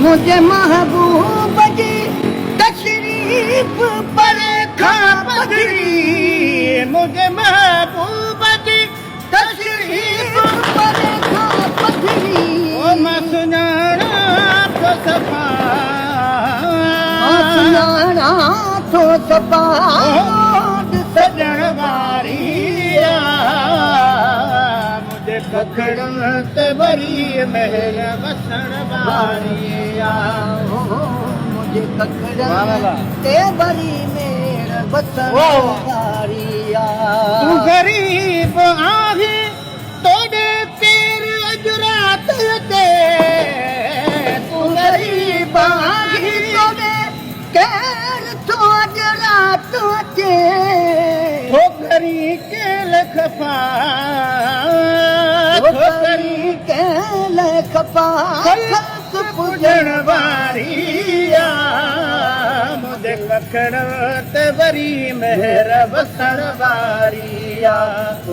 मुझे महबूब जी तशरीफ पर खा पधरी मुझे महबूब जी तशरीफ पर खा पधरी ओ मसनाना तो सफा मसनाना तो सफा सजन वारिया मुझे कखड़न ते बरी महल वसण वारिया मुझे कखड़न ते बरी मेर वसण वारिया तू गरीब आही तोड़े तेर अजरात दे तू गरीब आही तोड़े केर तो अजरात दे ठोकरी के लखपा ठोकरी के लखपा पुजण वारिया मुझे कखड़ ते बरी मेहर वसण वारिया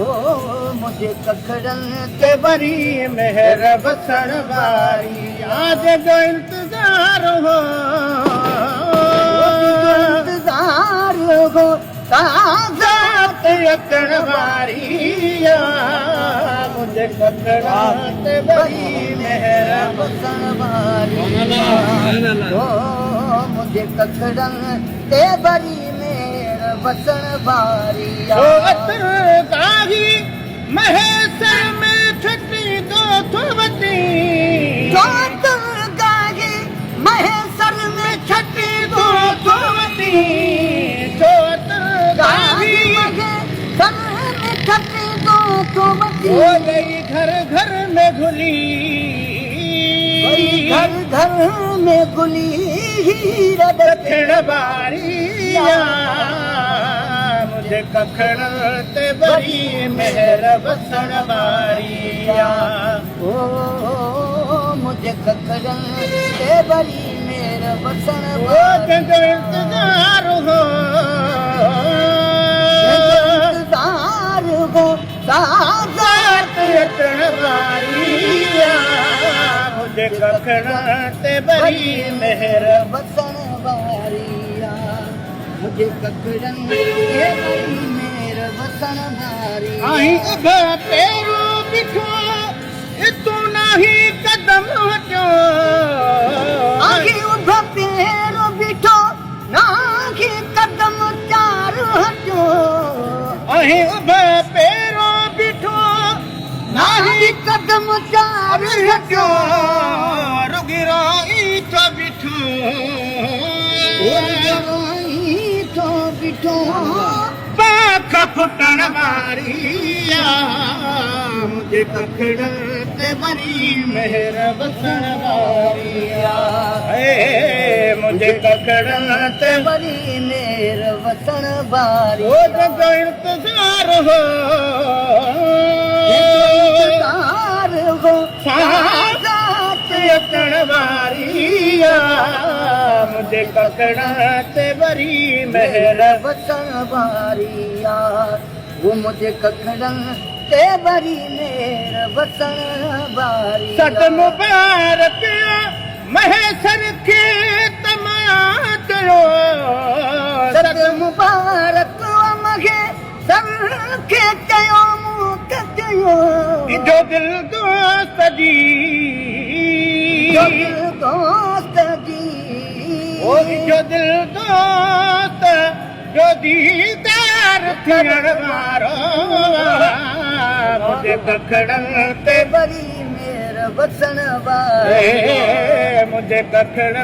ओ मुझे कखड़ ते बरी मेहर वसण वारिया जो इंतजार हो ताज़ात अकड़ वारिया मुझे कखड़ा ते बरी मेहर वसण वारिया ओ मुझे कखड़न ते बरी मेहर वसण वारिया ओ अतर गाही महेसर में छटी दो थवती तो अतर गाही महेसर में छटी दो थवती तो हो गई घर घर में घुली घर घर में गुली दक्षिण बारिया मुझे कखड़ ते बरी मेहर वसण वारिया ओ मुझे कखड़ ते बरी मेहर वसण वारिया इंतजार हो ताज़ात अकड़ वारिया मुझे कखड़ ते बरी मेहर वसण वारिया मुझे कखड़न ते बरी मेहर वसण वारिया आई उभा पेरो बिठो तू नाही कदम हटो आई उभा पेरो बिठो नाही कदम चार हटो आई उभा पेरो नाही कदम चार हटो रुगिरो ईठो बिठो ईठो बिठो पाख फुटण वारिया मुझे कखड़ ते बरी मेहर वसण वारिया मुझे कखड़ ते बरी मेहर वसण वारिया जो इंतजार हो ताज़ात अकड़ वारिया मुझे कखड़ ते बरी मेहर वसण वारिया वो मुझे कखड़ ते बरी मेहर वसण वारिया सद मुबारक महेसर खे तमाया चयो सद मुबारक मगे सर खे चयो जो दिल दोस्त जी जो दिल दोस्त जी ओ जो दिल दोस्त जो दीदार थियण वारो मुझे कखड़ ते बरी मेहर वसण वारिया मुझे कखड़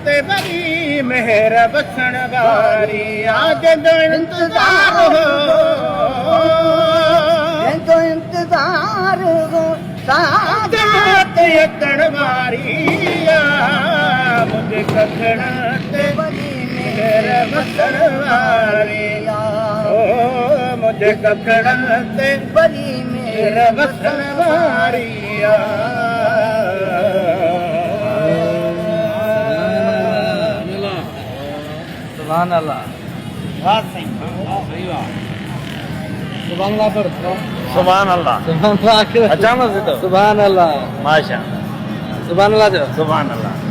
ते बरी मेहर वसण वारिया जो इंतजार हो तो इंतजार हो ताज़ात अकड़ वारिया मुझे कखड़ ते बरी मेहर वसण वारिया ओ मुझे कखड़ ते बरी मेहर वसण वारिया सुभान अल्लाह वाह सही वाह सुभान अल्लाह पर सुभान अल्लाह अचानक से तो सुभान अल्लाह माशा सुभान अल्लाह